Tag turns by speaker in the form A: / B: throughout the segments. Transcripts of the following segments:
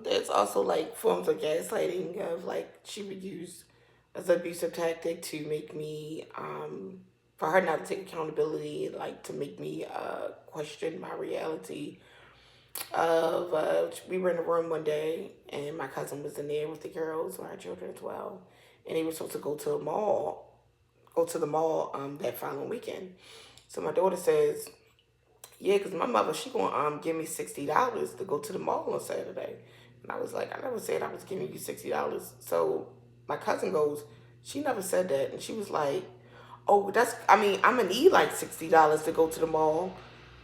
A: There's also like forms of gaslighting of like she would use as an abusive tactic to make me, for her not to take accountability, like to make me question my reality. Of We were in a room one day and my cousin was in there with the girls, with our children as well, and they were supposed to go to the mall that following weekend. So my daughter says, yeah, because my mother, she gonna give me $60 to go to the mall on Saturday. And I was like, I never said I was giving you $60. So my cousin goes, she never said that. And she was like, oh, I'm gonna need like $60 to go to the mall.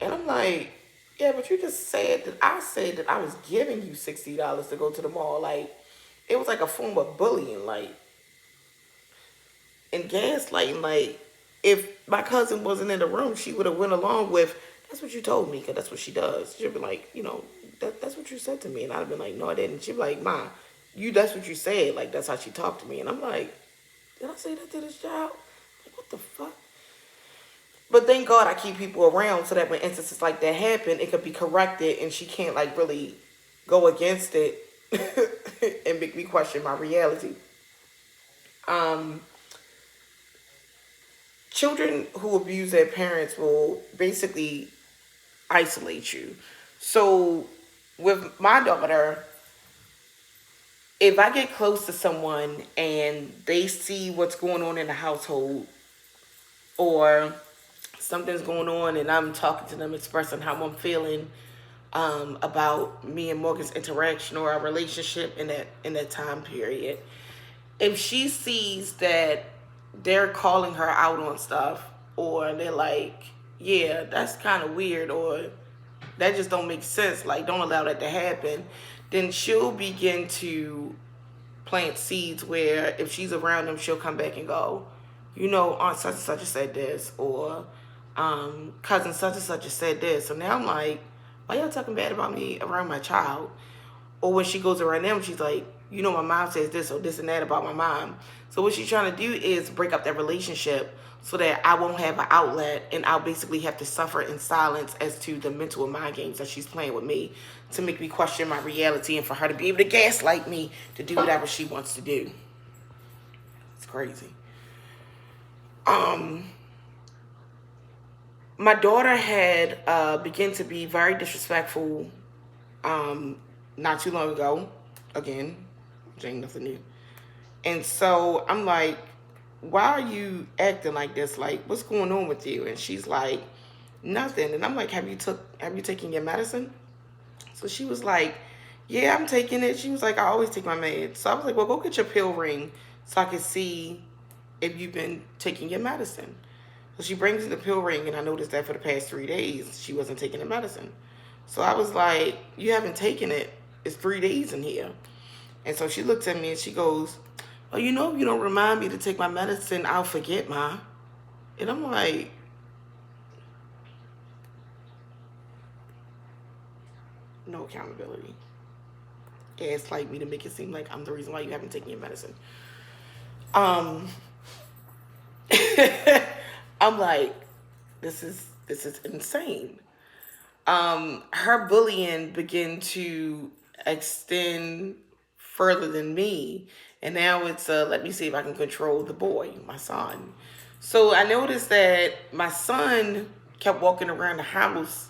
A: And I'm like, yeah, but you just said that I was giving you $60 to go to the mall. Like, it was like a form of bullying. Like, and gaslighting. Like, if my cousin wasn't in the room, she would have went along with, that's what you told me, because that's what she does. She'd be like, that's what you said to me. And I'd have been like, no, I didn't. She'd be like, Ma, that's what you said. Like, that's how she talked to me. And I'm like, did I say that to this child? Like, what the fuck? But thank God I keep people around so that when instances like that happen, it could be corrected and she can't like really go against it and make me question my reality. Um, Children who abuse their parents will basically isolate you. So with my daughter, if I get close to someone and they see what's going on in the household, or something's going on and I'm talking to them, expressing how I'm feeling about me and Morgan's interaction or our relationship in that time period, if she sees that they're calling her out on stuff, or they're like, yeah, that's kind of weird, or that just don't make sense, like don't allow that to happen, then she'll begin to plant seeds where if she's around them, she'll come back and go, Aunt such and such has said this, or cousin such and such has said this. So now I'm like, why y'all talking bad about me around my child? Or when she goes around them, she's like, my mom says this or this and that about my mom. So what she's trying to do is break up that relationship so that I won't have an outlet and I'll basically have to suffer in silence as to the mental and mind games that she's playing with me to make me question my reality and for her to be able to gaslight me to do whatever she wants to do. It's crazy. My daughter had begun to be very disrespectful not too long ago. Again, which ain't nothing new. And so I'm like, why are you acting like this? Like, what's going on with you? And she's like, nothing. And I'm like, have you taken your medicine? So she was like, yeah, I'm taking it. She was like, I always take my meds. So I was like, well, go get your pill ring so I can see if you've been taking your medicine. So she brings me the pill ring, and I noticed that for the past 3 days, she wasn't taking the medicine. So I was like, you haven't taken it. It's 3 days in here. And so she looks at me and she goes, oh, if you don't remind me to take my medicine, I'll forget, Ma. And I'm like, no accountability. Gaslight me to make it seem like I'm the reason why you haven't taken your medicine. Um, I'm like, this is insane. Her bullying began to extend further than me, and now it's let me see if I can control the boy, my son. So I noticed that my son kept walking around the house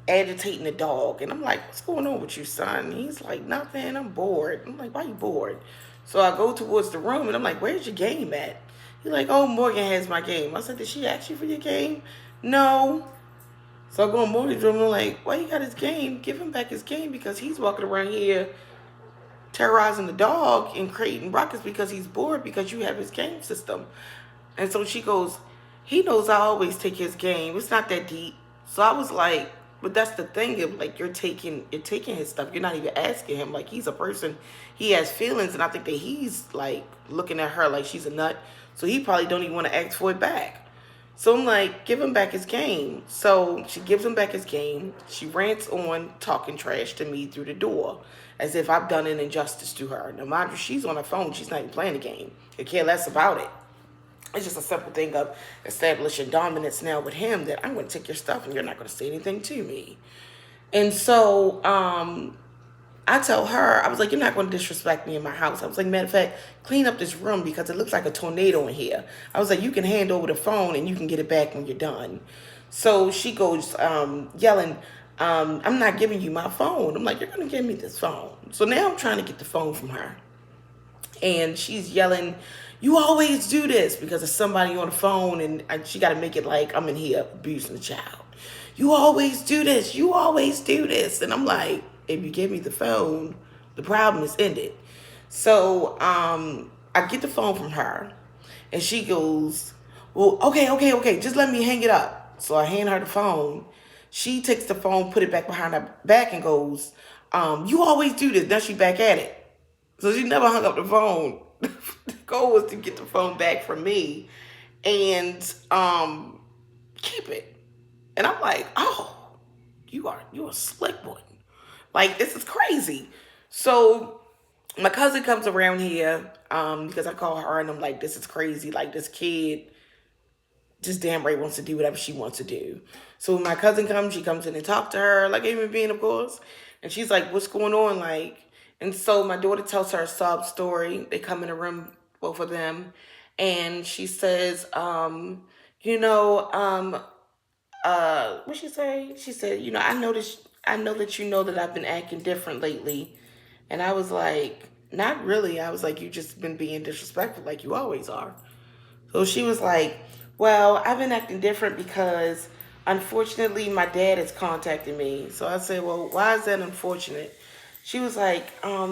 A: agitating the dog. And I'm like, what's going on with you, son? He's like, nothing, I'm bored. I'm like, why you bored? So I go towards the room and I'm like, where's your game at? He's like, oh, Morgan has my game. I said, did she ask you for your game? No. So I go in Morgan's room and I'm like, why you got his game? Give him back his game, because he's walking around here terrorizing the dog and creating ruckus because he's bored because you have his game system. And so she goes, he knows I always take his game. It's not that deep. So I was like, but that's the thing of like, you're taking his stuff. You're not even asking him. Like, he's a person. He has feelings, and I think that he's like looking at her like she's a nut. So he probably don't even want to ask for it back. So I'm like, give him back his game. So she gives him back his game. She rants on, talking trash to me through the door, as if I've done an injustice to her. Now, mind you, she's on her phone. She's not even playing the game. I care less about it. It's just a simple thing of establishing dominance now with him, that I'm going to take your stuff and you're not going to say anything to me. And so I tell her, I was like, you're not going to disrespect me in my house. I was like, matter of fact, clean up this room because it looks like a tornado in here. I was like, you can hand over the phone and you can get it back when you're done. So she goes yelling, I'm not giving you my phone. I'm like, you're going to give me this phone. So now I'm trying to get the phone from her. And she's yelling, you always do this because of somebody on the phone, and she got to make it like I'm in here abusing the child. You always do this. You always do this. And I'm like, if you give me the phone, the problem is ended. So I get the phone from her, and she goes, well, okay, just let me hang it up. So I hand her the phone. She takes the phone, put it back behind her back, and goes, you always do this. Now she back at it. So she never hung up the phone. The goal was to get the phone back from me and keep it. And I'm like, oh, you're a slick one. Like, this is crazy. So my cousin comes around here because I call her and I'm like, this is crazy. Like, this kid just damn right wants to do whatever she wants to do. So when my cousin comes, she comes in and talk to her, like a human being, of course. And she's like, what's going on? Like, and so my daughter tells her a sob story. They come in a room, both of them. And she says, what she say? She said, I know that you know that I've been acting different lately. And I was like, not really. I was like, you just been being disrespectful like you always are. So she was like, well, I've been acting different because unfortunately my dad is contacting me. So I said, well, why is that unfortunate? She was like,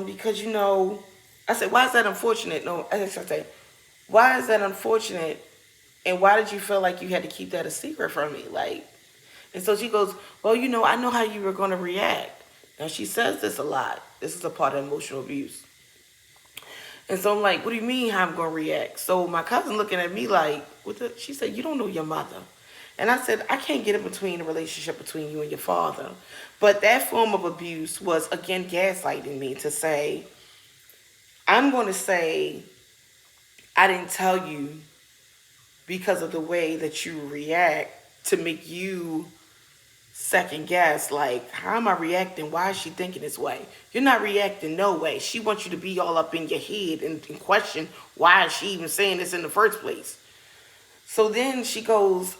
A: because I said, why is that unfortunate? No, I said, why is that unfortunate? And why did you feel like you had to keep that a secret from me? Like, and so she goes, well, I know how you were going to react. Now she says this a lot. This is a part of emotional abuse. And so I'm like, what do you mean how I'm going to react? So my cousin looking at me like, she said, you don't know your mother. And I said, I can't get in between the relationship between you and your father. But that form of abuse was, again, gaslighting me to say, I'm going to say, I didn't tell you because of the way that you react to make you second guess, like, how am I reacting? Why is she thinking this way? You're not reacting no way. She wants you to be all up in your head and question why is she even saying this in the first place. So then she goes,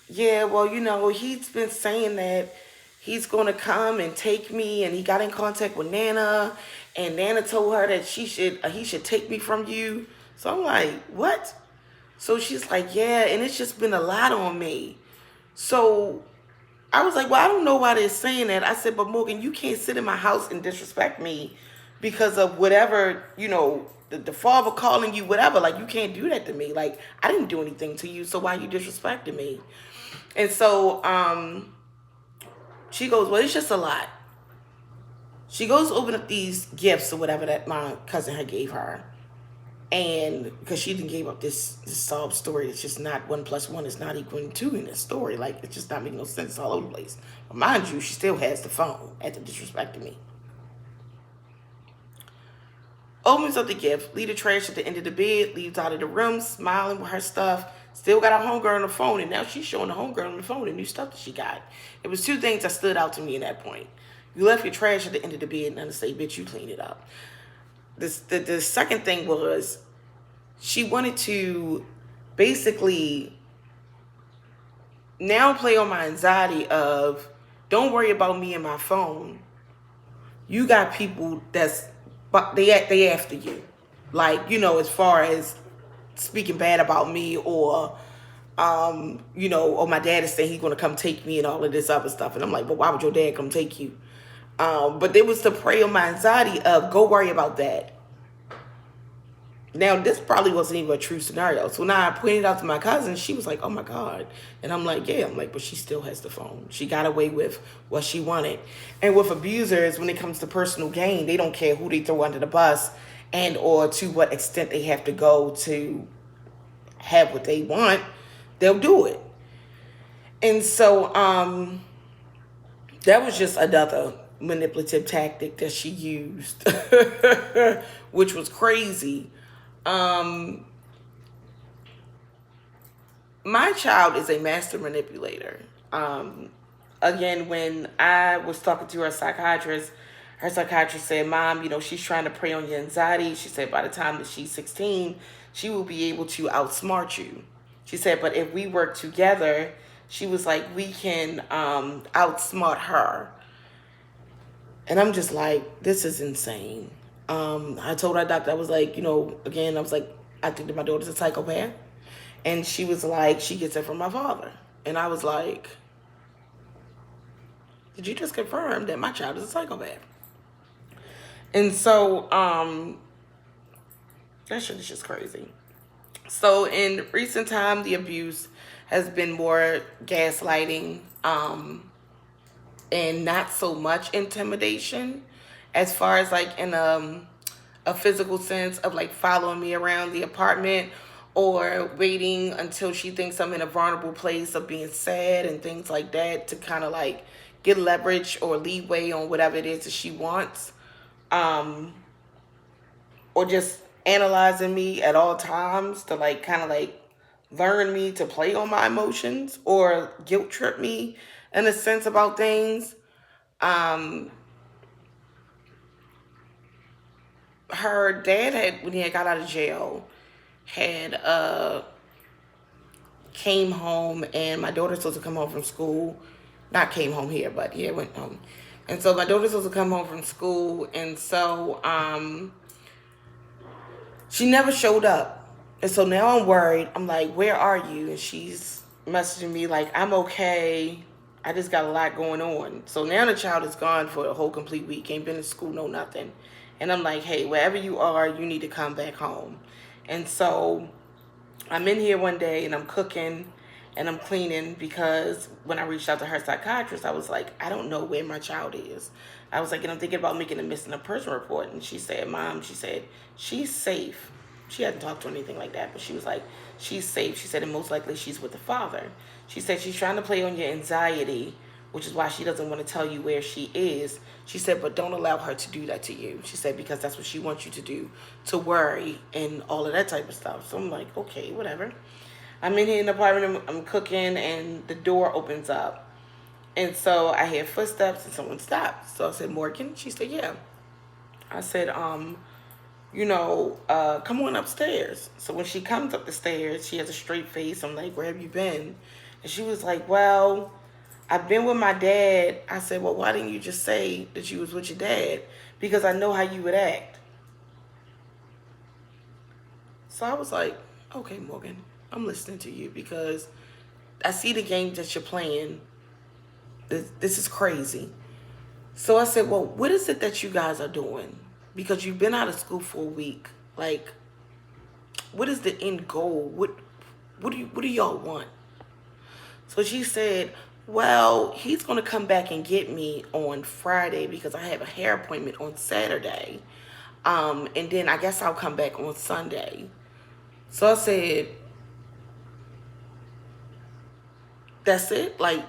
A: yeah, well, he's been saying that he's going to come and take me, and he got in contact with Nana, and Nana told her that he should take me from you. So I'm like, what? So she's like, yeah, and it's just been a lot on me. So I was like, well, I don't know why they're saying that. I said, but Morgan, you can't sit in my house and disrespect me because of whatever, the father calling you, whatever. Like, you can't do that to me. Like, I didn't do anything to you, so why are you disrespecting me? And so she goes, well, it's just a lot. She goes to open up these gifts or whatever that my cousin had gave her. And because she didn't give up this sob story, it's just not 1 + 1 is not equal to 2 in this story. Like, it's just not making no sense all over the place. But mind you, she still has the phone after disrespecting me. Opens up the gift, leave the trash at the end of the bed, leaves out of the room, smiling with her stuff. Still got her homegirl on the phone, and now she's showing the homegirl on the phone the new stuff that she got. It was 2 things that stood out to me in that point. You left your trash at the end of the bed, and I say, bitch, you clean it up. The second thing was she wanted to basically now play on my anxiety of, don't worry about me and my phone. You got people they after you. Like, as far as speaking bad about me or, or my dad is saying he's going to come take me and all of this other stuff. And I'm like, but why would your dad come take you? But it was to prey on my anxiety of, go worry about that. Now, this probably wasn't even a true scenario. So when I pointed out to my cousin, she was like, oh my God. And I'm like, yeah. I'm like, but she still has the phone. She got away with what she wanted. And with abusers, when it comes to personal gain, they don't care who they throw under the bus and or to what extent they have to go to have what they want. They'll do it. And so that was just another manipulative tactic that she used, which was crazy. My child is a master manipulator. Again, when I was talking to her psychiatrist, her psychiatrist said, Mom, she's trying to prey on your anxiety. She said by the time that she's 16, she will be able to outsmart you. She said, but if we work together, she was like, we can outsmart her. And I'm just like, this is insane. I told our doctor, I was like, again, I was like, I think that my daughter's a psychopath. And she was like, she gets it from my father. And I was like, did you just confirm that my child is a psychopath? And so, that shit is just crazy. So in recent time, the abuse has been more gaslighting, and not so much intimidation, as far as like in a physical sense of like following me around the apartment or waiting until she thinks I'm in a vulnerable place of being sad and things like that to kind of like get leverage or leeway on whatever it is that she wants. Or just analyzing me at all times to like kind of like learn me to play on my emotions or guilt trip me in a sense about things. Um, Her dad had, when he had got out of jail, had came home, and my daughter's supposed to come home from school. Not came home here, but yeah, went home. And so my daughter's supposed to come home from school, and so she never showed up. And so now I'm worried. I'm like, where are you? And she's messaging me like, I'm okay. I just got a lot going on. So now the child is gone for a whole complete week. Ain't been to school, no nothing. And I'm like, hey, wherever you are, you need to come back home. And so I'm in here one day and I'm cooking and I'm cleaning because when I reached out to her psychiatrist, I was like, I don't know where my child is. I was like, and I'm thinking about making a missing a person report. And she said, Mom, she said, she's safe. She hadn't talked to anything like that, but she was like, she's safe. She said, and most likely she's with the father. She said, she's trying to play on your anxiety, which is why she doesn't want to tell you where she is. She said, but don't allow her to do that to you. She said, because that's what she wants you to do, to worry and all of that type of stuff. So I'm like, okay, whatever. I'm in here in the apartment, I'm cooking, and the door opens up. And so I hear footsteps and someone stopped. So I said, Morgan? She said, yeah. I said, come on upstairs. So when she comes up the stairs, she has a straight face. I'm like, where have you been? And she was like, well, I've been with my dad. I said, well, why didn't you just say that you was with your dad? Because I know how you would act. So I was like, okay, Morgan, I'm listening to you because I see the game that you're playing. This is crazy. So I said, well, what is it that you guys are doing? Because you've been out of school for a week. Like, what is the end goal? What do y'all want? So she said, well, he's going to come back and get me on Friday because I have a hair appointment on Saturday. And then I guess I'll come back on Sunday. So I said, that's it? Like,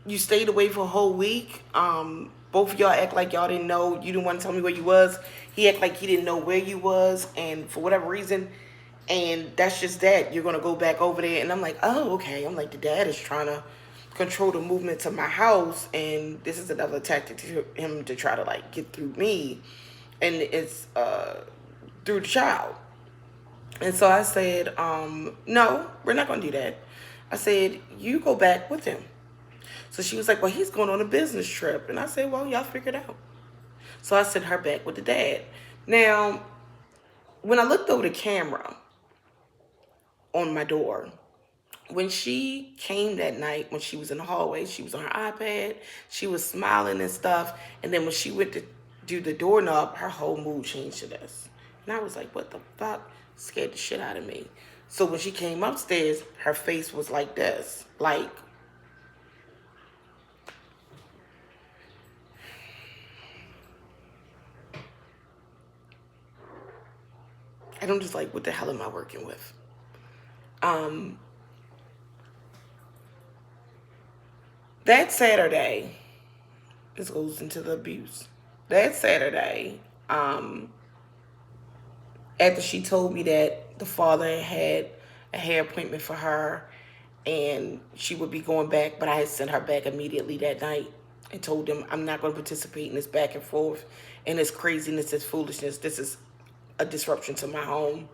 A: you stayed away for a whole week. Both of y'all act like y'all didn't know. You didn't want to tell me where you was. He act like he didn't know where you was, and for whatever reason, and that's just that. You're gonna go back over there, and I'm like, oh, okay. I'm like, the dad is trying to control the movement to my house, and this is another tactic to him to try to like get through me, and it's through the child. And so I said, no, we're not gonna do that. I said, you go back with him. So she was like, well, he's going on a business trip. And I said, well, y'all figure it out. So I sent her back with the dad. Now, when I looked over the camera on my door, when she came that night, when she was in the hallway, she was on her iPad, she was smiling and stuff. And then when she went to do the doorknob, her whole mood changed to this. And I was like, what the fuck? Scared the shit out of me. So when she came upstairs, her face was like this. Like, and I'm just like, what the hell am I working with? That Saturday, this goes into the abuse. That Saturday, after she told me that the father had a hair appointment for her and she would be going back, but I had sent her back immediately that night. and told them I'm not going to participate in this back and forth and this craziness, this foolishness. This is a disruption to my home.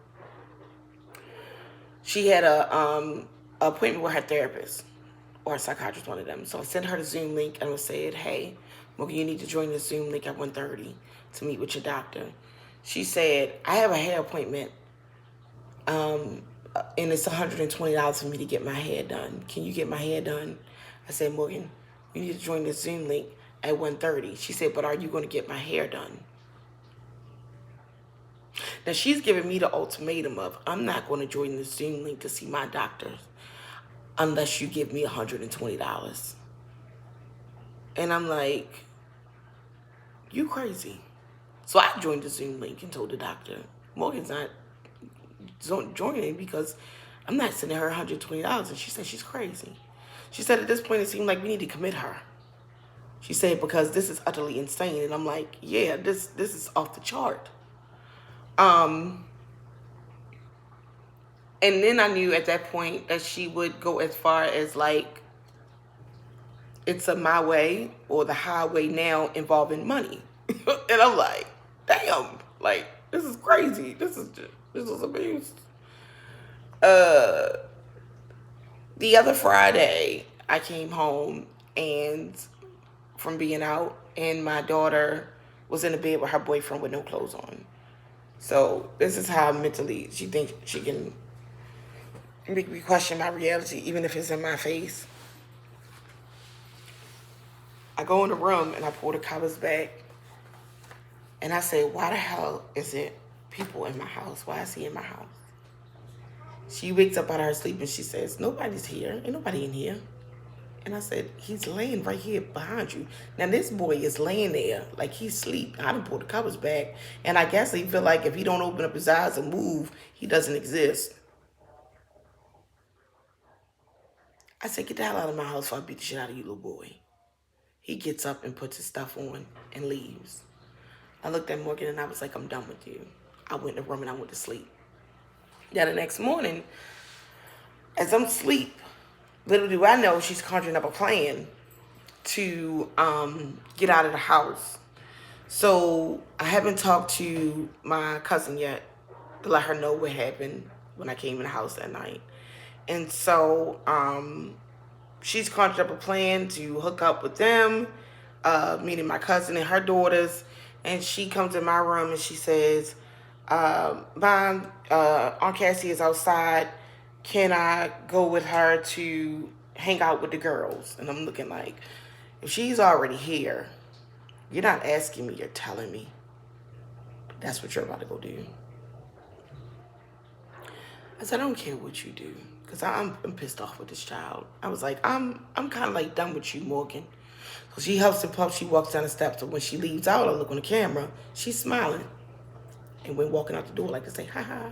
A: She had a appointment with her therapist or a psychiatrist, one of them. So I sent her the Zoom link and I said, hey, Morgan, you need to join the Zoom link at 1:30 to meet with your doctor. She said, I have a hair appointment, and it's $120 for me to get my hair done. Can you get my hair done? I said, Morgan, you need to join the Zoom link at 1:30. She said, but are you going to get my hair done? Now, she's giving me the ultimatum of, I'm not going to join the Zoom link to see my doctor unless you give me $120. And I'm like, you crazy. So I joined the Zoom link and told the doctor, Morgan's not joining because I'm not sending her $120. And she said she's crazy. She said at this point, it seemed like we need to commit her. She said, because this is utterly insane. And I'm like, yeah, this is off the chart. And then I knew at that point that she would go as far as like, it's a my way or the highway now involving money. And I'm like, damn, like, this is crazy. This is abuse. The other Friday, I came home and from being out, and my daughter was in the bed with her boyfriend with no clothes on. So this is how mentally she thinks she can make me question my reality, even if it's in my face. I go in the room and I pull the covers back and I say, why the hell is it people in my house? Why is he in my house? She wakes up out of her sleep and she says, nobody's here. Ain't nobody in here. And I said, he's laying right here behind you. Now, this boy is laying there like he's asleep. I done pulled the covers back. And I guess he feel like if he don't open up his eyes and move, he doesn't exist. I said, get the hell out of my house before I beat the shit out of you, little boy. He gets up and puts his stuff on and leaves. I looked at Morgan and I was like, I'm done with you. I went in the room and I went to sleep. Now, the next morning, as I'm asleep, little do I know she's conjuring up a plan to get out of the house. So I haven't talked to my cousin yet to let her know what happened when I came in the house that night. And so she's conjured up a plan to hook up with them, meaning my cousin and her daughters. And she comes in my room and she says, Mom, Aunt Cassie is outside. Can I go with her to hang out with the girls? And I'm looking like, if she's already here, you're not asking me, you're telling me. That's what you're about to go do. I said, I don't care what you do, because I'm pissed off with this child. I was like, I'm kind of like done with you, Morgan. So she huffs and puffs, she walks down the steps. So when she leaves out, I look on the camera, she's smiling. And went walking out the door like to say, ha ha.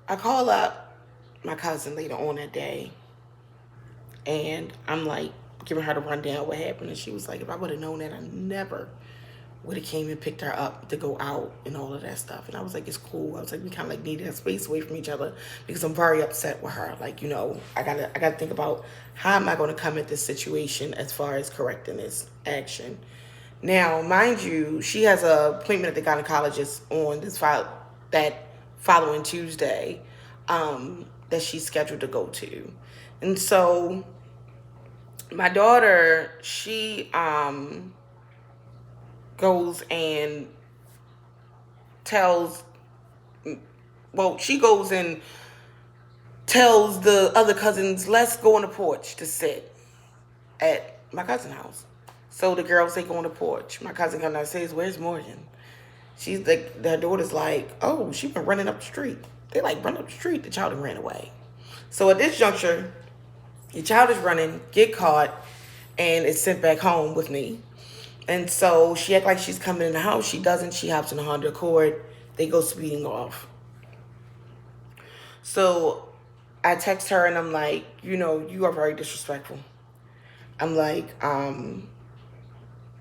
A: I call up my cousin later on that day, and I'm like giving her the rundown what happened, and she was like, if I would have known that, I never would have came and picked her up to go out and all of that stuff. And I was like, it's cool. I was like, we kind of like needed a space away from each other because I'm very upset with her. Like, you know, I gotta think about how am I going to come at this situation as far as correcting this action. Now, mind you, she has an appointment at the gynecologist on that following Tuesday that she's scheduled to go to. And so my daughter, she goes and tells the other cousins, let's go on the porch to sit at my cousin's house. So the girls, they go on the porch. My cousin comes down and says, where's Morgan? She's like, their daughter's like, oh, she been running up the street. They like run up the street. The child ran away. So at this juncture, the child is running, get caught, and is sent back home with me. And so she act like she's coming in the house. She doesn't. She hops in a Honda Accord. They go speeding off. So I text her and I'm like, you know, you are very disrespectful. I'm like,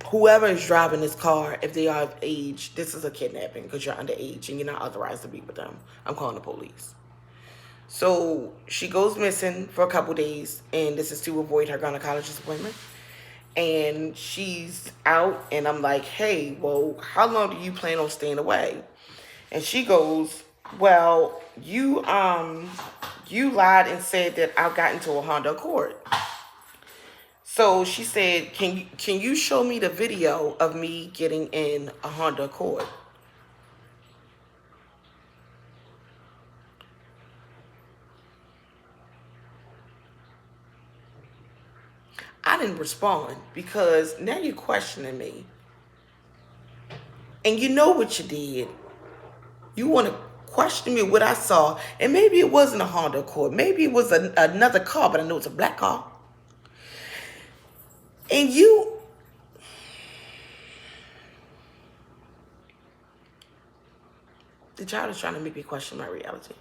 A: whoever is driving this car, if they are of age, this is a kidnapping because you're underage and you're not authorized to be with them. I'm calling the police. So she goes missing for a couple days, and this is to avoid her gynecologist appointment. And she's out, and I'm like, hey, well, how long do you plan on staying away? And she goes, well, you lied and said that I got into a Honda Accord. So she said, can you show me the video of me getting in a Honda Accord? I didn't respond because now you're questioning me. And you know what you did. You want to question me what I saw. And maybe it wasn't a Honda Accord. Maybe it was another car, but I know it's a black car. And the child is trying to make me question my reality.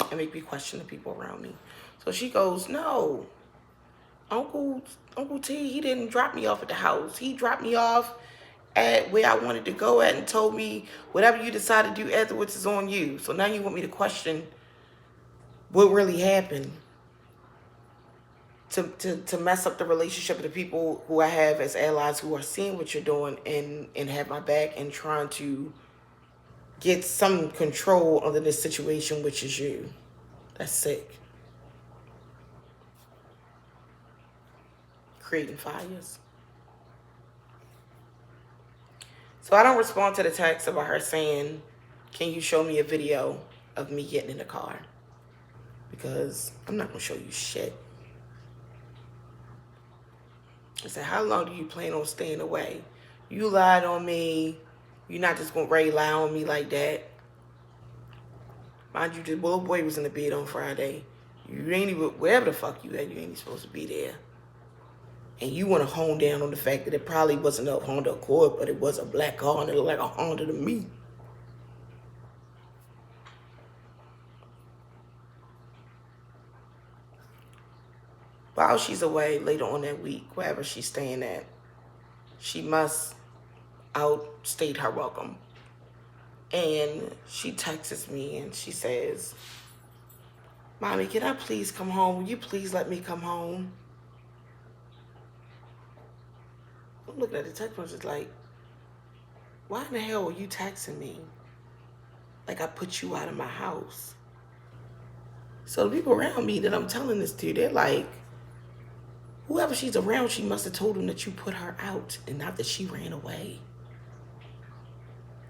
A: And make me question the people around me. So she goes, no, Uncle T, he didn't drop me off at the house. He dropped me off at where I wanted to go at and told me whatever you decide to do afterwards is on you. So now you want me to question what really happened to mess up the relationship of the people who I have as allies who are seeing what you're doing and have my back and trying to get some control over this situation, which is you. That's sick. Creating fires. So I don't respond to the text about her saying, can you show me a video of me getting in the car? Because I'm not going to show you shit. I said, how long do you plan on staying away? You lied on me. You're not just going to lie on me like that. Mind you, the little boy was in the bed on Friday. You ain't even, wherever the fuck you at, you ain't even supposed to be there. And you want to hone down on the fact that it probably wasn't a Honda Accord, but it was a black car and it looked like a Honda to me. While she's away later on that week, wherever she's staying at, she must outstate her welcome. And she texts me and she says, Mommy, can I please come home? Will you please let me come home? I'm looking at the text message like, why in the hell are you texting me? Like I put you out of my house. So the people around me that I'm telling this to, they're like, whoever she's around, she must have told them that you put her out and not that she ran away.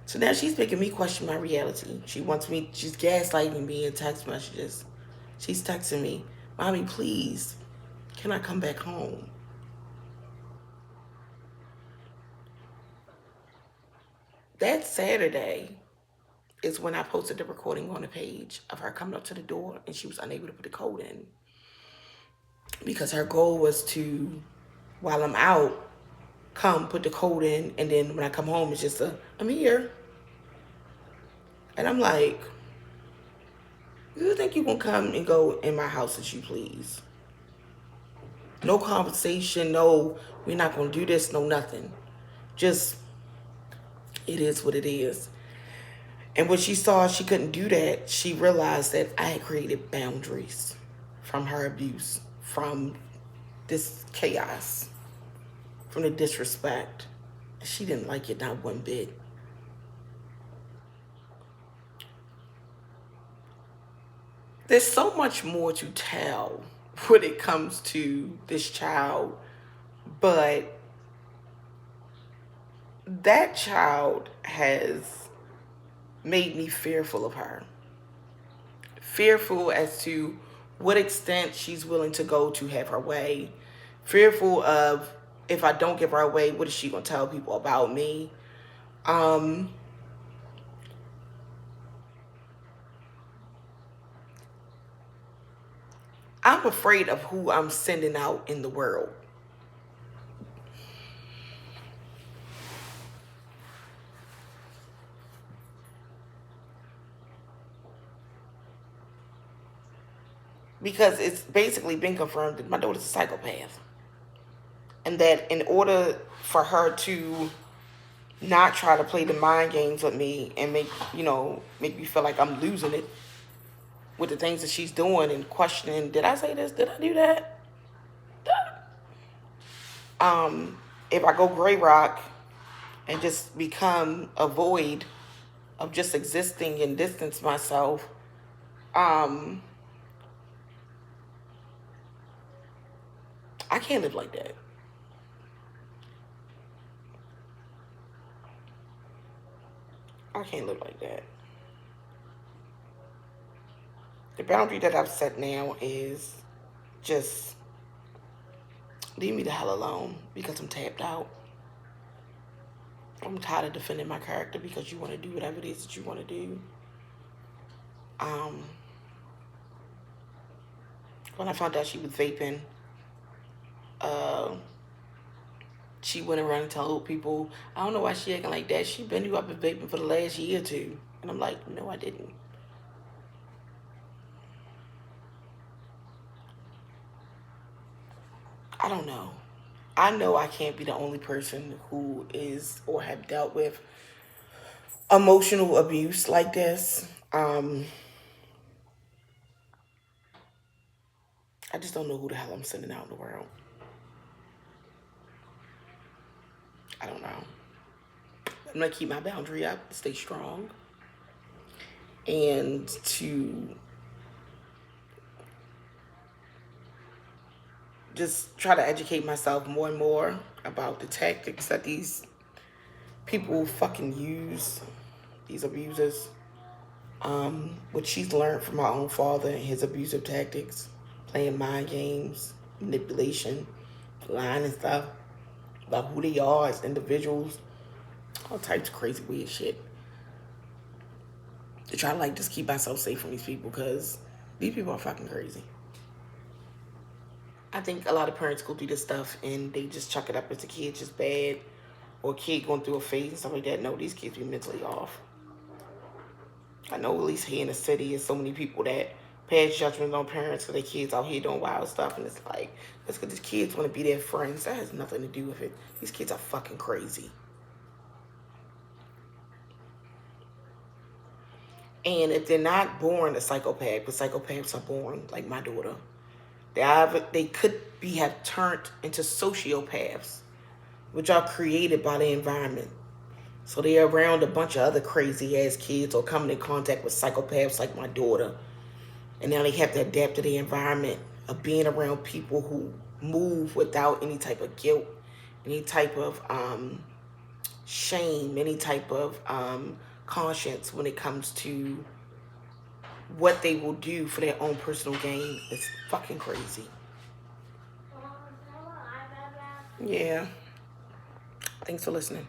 A: So now she's making me question my reality. She wants me, she's gaslighting me in text messages. She's texting me, Mommy, please, can I come back home? That Saturday is when I posted the recording on the page of her coming up to the door and she was unable to put the code in. Because her goal was to, while I'm out, come put the code in, and then when I come home, it's just I'm here. And I'm like, you think you gonna come and go in my house as you please? No conversation, no, we're not gonna do this, no nothing. Just, it is what it is. And when she saw she couldn't do that, she realized that I had created boundaries from her abuse, from this chaos, from the disrespect. She didn't like it, not one bit. There's so much more to tell when it comes to this child, but that child has made me fearful of her. Fearful as to what extent she's willing to go to have her way. Fearful of, if I don't give her away, what is she going to tell people about me? I'm afraid of who I'm sending out in the world. Because it's basically been confirmed that my daughter's a psychopath. And that in order for her to not try to play the mind games with me and make me feel like I'm losing it with the things that she's doing and questioning, did I say this? Did I do that? If I go gray rock and just become a void of just existing and distance myself, um, I can't live like that. I can't live like that. The boundary that I've set now is just leave me the hell alone because I'm tapped out. I'm tired of defending my character because you want to do whatever it is that you want to do. Um, when I found out she was vaping, uh, she went around and told people, I don't know why she acting like that. She been you up and vaping for the last year or two. And I'm like, no, I didn't. I don't know. I know I can't be the only person who is or have dealt with emotional abuse like this. I just don't know who the hell I'm sending out in the world. I don't know. I'm gonna keep my boundary up, stay strong, and to just try to educate myself more and more about the tactics that these people fucking use, these abusers. What she's learned from her own father and his abusive tactics, playing mind games, manipulation, lying and stuff about who they are as individuals, all types of crazy weird shit. To try to like just keep myself safe from these people because these people are fucking crazy. I think a lot of parents go through this stuff and they just chuck it up as a kid just bad or a kid going through a phase and stuff like that. No, these kids be mentally off. I know at least here in the city there's so many people that pass judgment on parents for their kids out here doing wild stuff, and it's like, that's because these kids want to be their friends. That has nothing to do with it. These kids are fucking crazy. And if they're not born a psychopath, but psychopaths are born, like my daughter, they could have turned into sociopaths, which are created by the environment. So they're around a bunch of other crazy ass kids or coming in contact with psychopaths like my daughter. And now they have to adapt to the environment of being around people who move without any type of guilt, any type of shame, any type of conscience when it comes to what they will do for their own personal gain. It's fucking crazy. Yeah. Thanks for listening.